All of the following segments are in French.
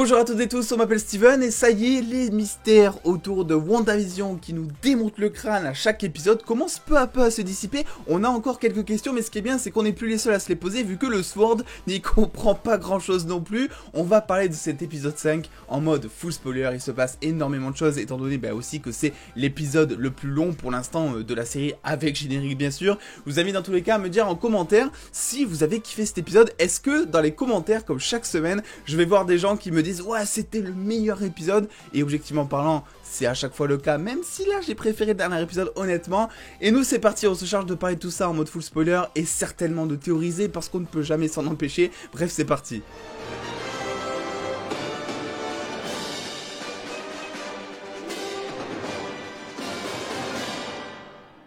Bonjour à toutes et tous, on m'appelle Steven et ça y est, les mystères autour de WandaVision qui nous démontent le crâne à chaque épisode commencent peu à peu à se dissiper. On a encore quelques questions mais ce qui est bien c'est qu'on n'est plus les seuls à se les poser vu que le Sword n'y comprend pas grand chose non plus. On va parler de cet épisode 5 en mode full spoiler, il se passe énormément de choses étant donné aussi que c'est l'épisode le plus long pour l'instant de la série avec générique bien sûr. Je vous invite dans tous les cas à me dire en commentaire si vous avez kiffé cet épisode. Est-ce que dans les commentaires comme chaque semaine je vais voir des gens qui me disent ouais c'était le meilleur épisode et objectivement parlant c'est à chaque fois le cas même si là j'ai préféré le dernier épisode honnêtement. Et nous c'est parti, on se charge de parler de tout ça en mode full spoiler et certainement de théoriser parce qu'on ne peut jamais s'en empêcher. Bref c'est parti.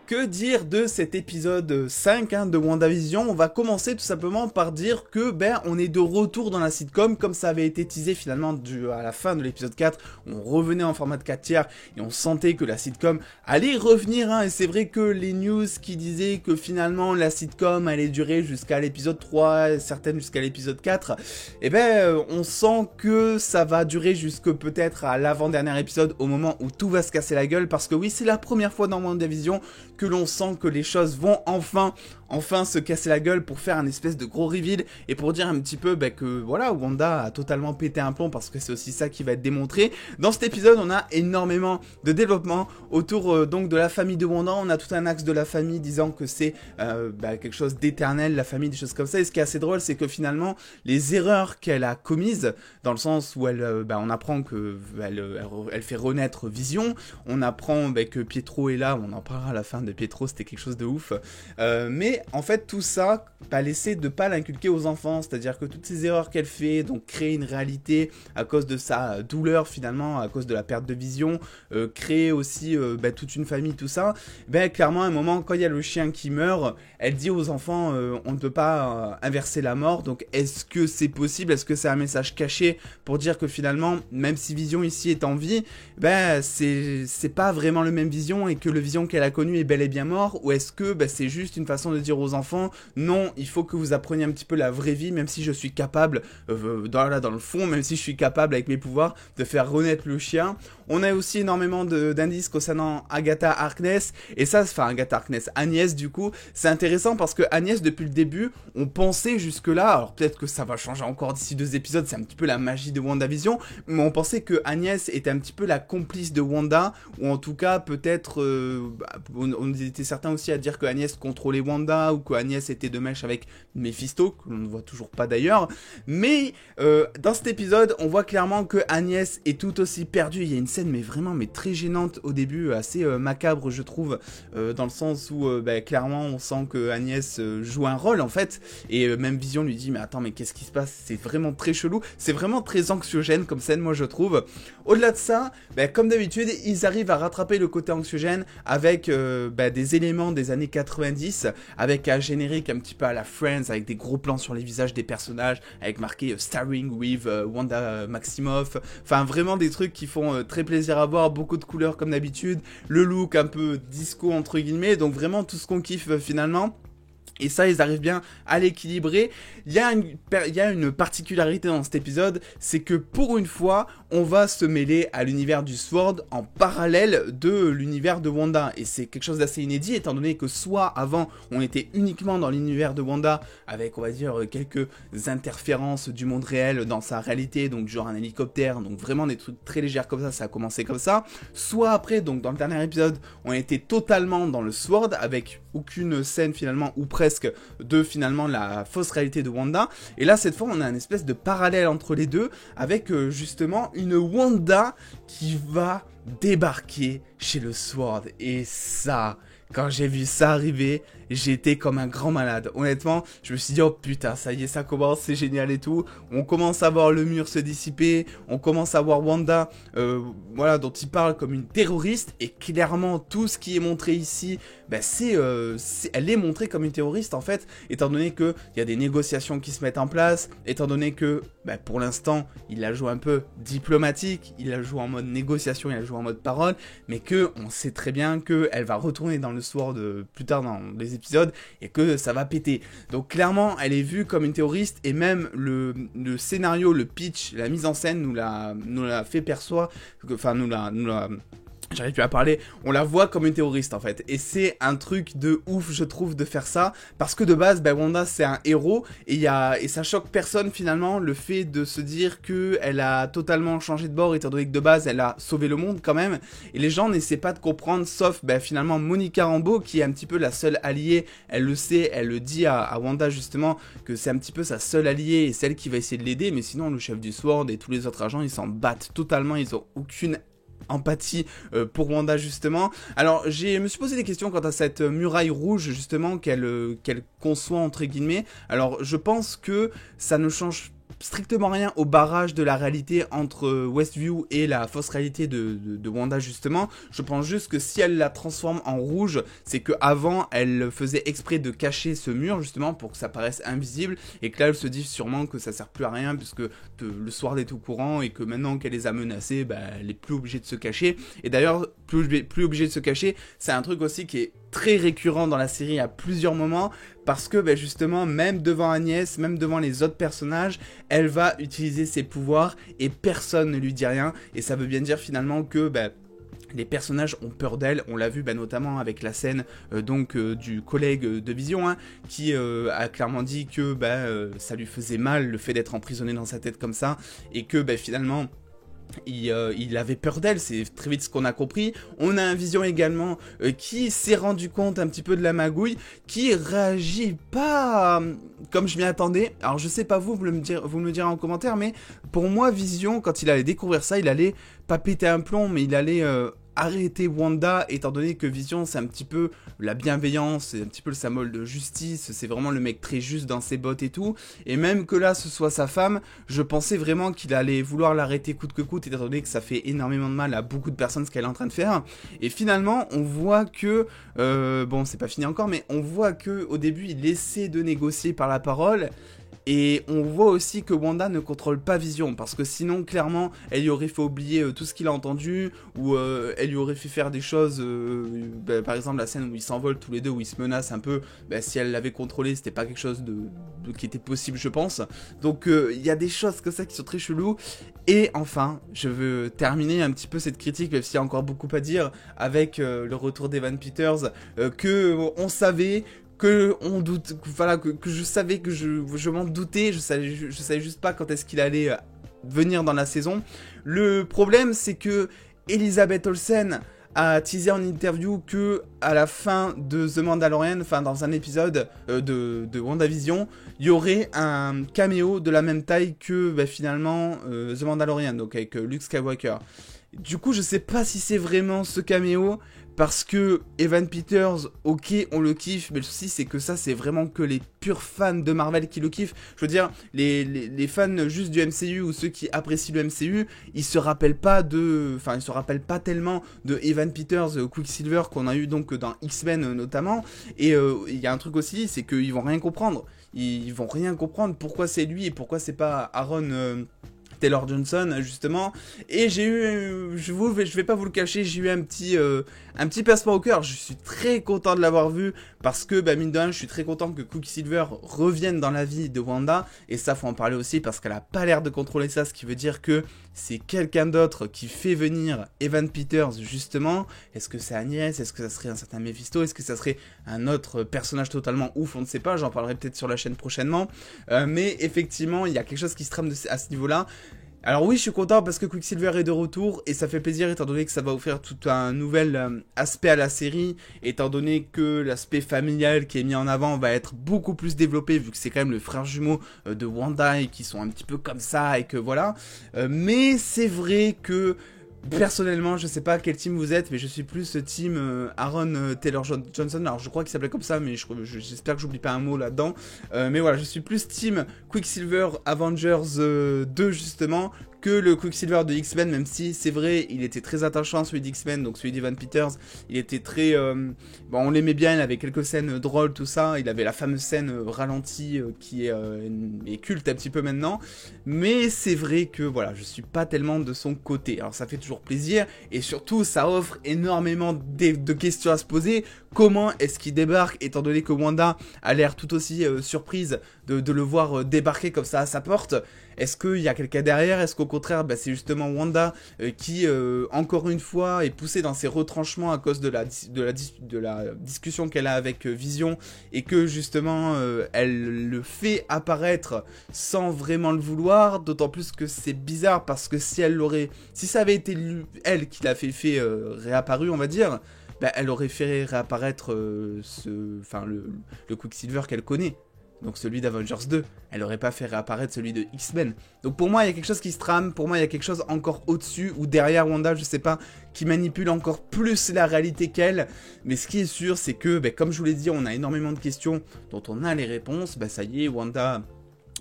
Que dire de cet épisode 5 de WandaVision? On va commencer tout simplement par dire que on est de retour dans la sitcom comme ça avait été teasé finalement à la fin de l'épisode 4. On revenait en format de 4 tiers et on sentait que la sitcom allait revenir et c'est vrai que les news qui disaient que finalement la sitcom allait durer jusqu'à l'épisode 3, certaines jusqu'à l'épisode 4, on sent que ça va durer jusque peut-être à l'avant-dernier épisode au moment où tout va se casser la gueule parce que oui c'est la première fois dans WandaVision que l'on sent que les choses vont enfin se casser la gueule pour faire un espèce de gros reveal et pour dire un petit peu que voilà, Wanda a totalement pété un plomb parce que c'est aussi ça qui va être démontré. Dans cet épisode, on a énormément de développement autour donc de la famille de Wanda. On a tout un axe de la famille disant que c'est quelque chose d'éternel, la famille, des choses comme ça. Et ce qui est assez drôle, c'est que finalement, les erreurs qu'elle a commises, dans le sens où on apprend que elle fait renaître Vision, on apprend que Pietro est là, on en parlera à la fin de Pietro, c'était quelque chose de ouf. Mais en fait tout ça laisser de pas l'inculquer aux enfants, c'est-à-dire que toutes ces erreurs qu'elle fait, donc créer une réalité à cause de sa douleur finalement, à cause de la perte de vision, créer aussi toute une famille, tout ça, clairement à un moment quand il y a le chien qui meurt, elle dit aux enfants on ne peut pas inverser la mort, donc est-ce que c'est possible, est-ce que c'est un message caché pour dire que finalement même si Vision ici est en vie, c'est pas vraiment le même Vision et que le Vision qu'elle a connu est bel et bien mort, ou est-ce que c'est juste une façon de dire aux enfants non, il faut que vous appreniez un petit peu la vraie vie, même si je suis capable dans le fond, même si je suis capable avec mes pouvoirs de faire renaître le chien. On a aussi énormément d'indices concernant Agatha Harkness, et ça, Agatha Harkness, Agnès du coup, c'est intéressant parce que Agnès depuis le début, on pensait jusque là, alors peut-être que ça va changer encore d'ici 2 épisodes, c'est un petit peu la magie de WandaVision, mais on pensait que Agnès était un petit peu la complice de Wanda, ou en tout cas peut-être, on était certains aussi à dire que Agnès contrôlait Wanda, ou que Agnès était de mèche avec Mephisto, que l'on ne voit toujours pas d'ailleurs, mais dans cet épisode, on voit clairement que Agnès est tout aussi perdue. Il y a une scène mais très gênante au début, assez macabre je trouve, dans le sens où clairement on sent que Agnès joue un rôle en fait, et même Vision lui dit mais attends mais qu'est-ce qui se passe, c'est vraiment très chelou, c'est vraiment très anxiogène comme scène moi je trouve. Au-delà de ça, comme d'habitude, ils arrivent à rattraper le côté anxiogène avec des éléments des années 90, avec un générique un petit peu à la Friends, avec des gros plans sur les visages des personnages, avec marqué Starring with Wanda Maximoff, enfin vraiment des trucs qui font très plaisir à voir, beaucoup de couleurs comme d'habitude, le look un peu disco entre guillemets, donc vraiment tout ce qu'on kiffe finalement. Et ça, ils arrivent bien à l'équilibrer. Il y a une particularité dans cet épisode, c'est que pour une fois, on va se mêler à l'univers du Sword en parallèle de l'univers de Wanda. Et c'est quelque chose d'assez inédit, étant donné que soit avant, on était uniquement dans l'univers de Wanda, avec, on va dire, quelques interférences du monde réel dans sa réalité, donc genre un hélicoptère, donc vraiment des trucs très légers comme ça a commencé comme ça. Soit après, donc dans le dernier épisode, on était totalement dans le Sword, avec aucune scène finalement, ou presque, de finalement la fausse réalité de Wanda. Et là cette fois on a une espèce de parallèle entre les deux avec justement une Wanda qui va débarquer chez le Sword. Et ça, quand j'ai vu ça arriver, j'étais comme un grand malade. Honnêtement, je me suis dit, oh putain, ça y est, ça commence, c'est génial et tout. On commence à voir le mur se dissiper, on commence à voir Wanda, dont il parle comme une terroriste. Et clairement, tout ce qui est montré ici, elle est montrée comme une terroriste en fait, étant donné qu'il y a des négociations qui se mettent en place, étant donné que bah, pour l'instant, il la joue un peu diplomatique, il la joue en mode négociation, il la joue en mode parole, mais que on sait très bien qu'elle va retourner dans le Sword plus tard dans les épisodes, et que ça va péter. Donc clairement, elle est vue comme une terroriste, et même le scénario, le pitch, la mise en scène nous l'a fait percevoir, enfin j'arrive plus à parler, on la voit comme une terroriste en fait, et c'est un truc de ouf je trouve de faire ça, parce que de base, bah, Wanda c'est un héros, et ça choque personne finalement, le fait de se dire que elle a totalement changé de bord, étant donné que de base elle a sauvé le monde quand même, et les gens n'essaient pas de comprendre, sauf bah, finalement Monica Rambeau, qui est un petit peu la seule alliée, elle le sait, elle le dit à Wanda justement, que c'est un petit peu sa seule alliée, et celle qui va essayer de l'aider, mais sinon le chef du Sword et tous les autres agents, ils s'en battent totalement, ils ont aucune empathie pour Wanda justement. Alors je me suis posé des questions quant à cette muraille rouge justement qu'elle conçoit entre guillemets. Alors je pense que ça ne change strictement rien au barrage de la réalité entre Westview et la fausse réalité de Wanda justement. Je pense juste que si elle la transforme en rouge, c'est que avant elle faisait exprès de cacher ce mur justement pour que ça paraisse invisible, et que là elle se dit sûrement que ça sert plus à rien puisque le Sword est au courant, et que maintenant qu'elle les a menacés, bah, elle est plus obligée de se cacher. Et d'ailleurs plus obligée de se cacher, c'est un truc aussi qui est très récurrent dans la série à plusieurs moments, parce que bah, justement même devant Agnès, même devant les autres personnages, elle va utiliser ses pouvoirs et personne ne lui dit rien, et ça veut bien dire finalement que bah, les personnages ont peur d'elle. On l'a vu bah, notamment avec la scène du collègue de Vision, hein, qui a clairement dit que bah, ça lui faisait mal le fait d'être emprisonné dans sa tête comme ça, et que bah, finalement il avait peur d'elle, c'est très vite ce qu'on a compris. On a un Vision également qui s'est rendu compte un petit peu de la magouille, qui réagit pas comme je m'y attendais. Alors je sais pas vous me le direz en commentaire, mais pour moi Vision, quand il allait découvrir ça, il allait pas péter un plomb, mais il allait arrêter Wanda, étant donné que Vision c'est un petit peu la bienveillance, c'est un petit peu le symbole de justice, c'est vraiment le mec très juste dans ses bottes et tout, et même que là ce soit sa femme, je pensais vraiment qu'il allait vouloir l'arrêter coûte que coûte, étant donné que ça fait énormément de mal à beaucoup de personnes ce qu'elle est en train de faire, et finalement on voit que, bon c'est pas fini encore, mais on voit que au début il essaie de négocier par la parole. Et on voit aussi que Wanda ne contrôle pas Vision, parce que sinon, clairement, elle lui aurait fait oublier tout ce qu'il a entendu, ou elle lui aurait fait faire des choses, bah, par exemple la scène où ils s'envolent tous les deux, où ils se menacent un peu, bah, si elle l'avait contrôlé, c'était pas quelque chose qui était possible, je pense. Donc il y a des choses comme ça qui sont très cheloues. Et enfin, je veux terminer un petit peu cette critique, même s'il y a encore beaucoup à dire, avec le retour d'Evan Peters, que on savait, que on doute, voilà, que je savais, que je m'en doutais, je savais juste pas quand est-ce qu'il allait venir dans la saison. Le problème, c'est que Elizabeth Olsen a teasé en interview que à la fin de The Mandalorian, enfin dans un épisode de WandaVision, il y aurait un caméo de la même taille que bah, finalement The Mandalorian, donc avec Luke Skywalker. Du coup, je sais pas si c'est vraiment ce caméo, parce que Evan Peters, ok, on le kiffe, mais le souci c'est que ça, c'est vraiment que les purs fans de Marvel qui le kiffent. Je veux dire, les fans juste du MCU ou ceux qui apprécient le MCU, ils se rappellent pas tellement de Evan Peters, Quicksilver qu'on a eu donc dans X-Men notamment. Et il y a un truc aussi, c'est qu'ils vont rien comprendre. Ils vont rien comprendre pourquoi c'est lui et pourquoi c'est pas Aaron Taylor Johnson justement. Et j'ai eu, je vais pas vous le cacher, j'ai eu un petit pincement au cœur. Je suis très content de l'avoir vu, parce que bah, mine de rien, je suis très content que Quicksilver revienne dans la vie de Wanda, et ça faut en parler aussi parce qu'elle a pas l'air de contrôler ça, ce qui veut dire que c'est quelqu'un d'autre qui fait venir Evan Peters justement. Est-ce que c'est Agnès? Est-ce que ça serait un certain Mephisto? Est-ce que ça serait un autre personnage totalement ouf? On ne sait pas, j'en parlerai peut-être sur la chaîne prochainement, mais effectivement il y a quelque chose qui se trame à ce niveau-là. Alors oui, je suis content parce que Quicksilver est de retour, et ça fait plaisir étant donné que ça va offrir tout un nouvel aspect à la série, étant donné que l'aspect familial qui est mis en avant va être beaucoup plus développé, vu que c'est quand même le frère jumeau de Wanda et qui sont un petit peu comme ça, et que voilà. Mais c'est vrai que personnellement, je sais pas quel team vous êtes, mais je suis plus team Aaron Taylor Johnson. Alors je crois qu'il s'appelait comme ça, mais j'espère que j'oublie pas un mot là-dedans. Mais voilà, je suis plus team Quicksilver Avengers 2 justement, que le Quicksilver de X-Men, même si c'est vrai, il était très attachant, celui d'X-Men, donc celui d'Evan Peters, il était très... bon, on l'aimait bien, il avait quelques scènes drôles, tout ça, il avait la fameuse scène ralentie qui est culte un petit peu maintenant, mais c'est vrai que, voilà, je suis pas tellement de son côté. Alors ça fait toujours plaisir, et surtout, ça offre énormément de questions à se poser. Comment est-ce qu'il débarque, étant donné que Wanda a l'air tout aussi surprise de le voir débarquer comme ça à sa porte? Est-ce qu'il y a quelqu'un derrière? Est-ce qu'au contraire, bah, c'est justement Wanda qui, encore une fois, est poussée dans ses retranchements à cause de la discussion qu'elle a avec Vision, et que justement, elle le fait apparaître sans vraiment le vouloir, d'autant plus que c'est bizarre, parce que si ça avait été elle qui l'a fait réapparu, on va dire, bah, elle aurait fait réapparaître le Quicksilver qu'elle connaît. Donc celui d'Avengers 2, elle aurait pas fait réapparaître celui de X-Men. Donc pour moi, il y a quelque chose qui se trame, pour moi, il y a quelque chose encore au-dessus, ou derrière Wanda, je sais pas, qui manipule encore plus la réalité qu'elle. Mais ce qui est sûr, c'est que, bah, comme je vous l'ai dit, on a énormément de questions dont on a les réponses. Bah ça y est, Wanda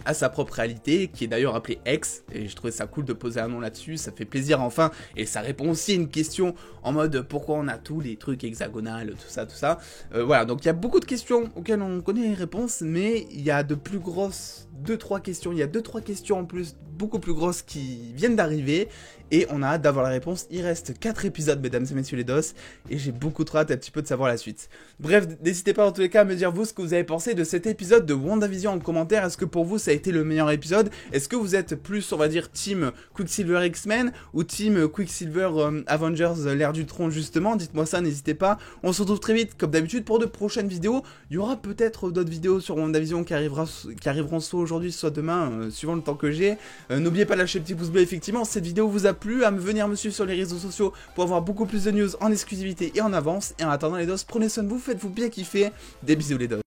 a sa propre réalité, qui est d'ailleurs appelée X, et je trouvais ça cool de poser un nom là-dessus, ça fait plaisir enfin, et ça répond aussi à une question en mode pourquoi on a tous les trucs hexagonales, tout ça. Voilà, donc il y a beaucoup de questions auxquelles on connaît les réponses, mais il y a de plus grosses, 2-3 questions, il y a 2-3 questions en plus, beaucoup plus grosses qui viennent d'arriver, et on a hâte d'avoir la réponse. Il reste 4 épisodes, mesdames et messieurs les DOS, et j'ai beaucoup trop hâte un petit peu de savoir la suite. Bref, n'hésitez pas en tous les cas à me dire vous ce que vous avez pensé de cet épisode de WandaVision en commentaire. Est-ce que pour vous ça a été le meilleur épisode? Est-ce que vous êtes plus, on va dire, team Quicksilver X-Men ou team Quicksilver Avengers l'ère du tronc justement? Dites-moi ça, n'hésitez pas. On se retrouve très vite comme d'habitude pour de prochaines vidéos. Il y aura peut-être d'autres vidéos sur WandaVision qui arriveront soit aujourd'hui soit demain, suivant le temps que j'ai. N'oubliez pas de lâcher le petit pouce bleu effectivement si cette vidéo vous a plu, à me venir me suivre sur les réseaux sociaux pour avoir beaucoup plus de news en exclusivité et en avance. Et en attendant les DOS, prenez soin de vous, faites-vous bien kiffer. Des bisous les DOS.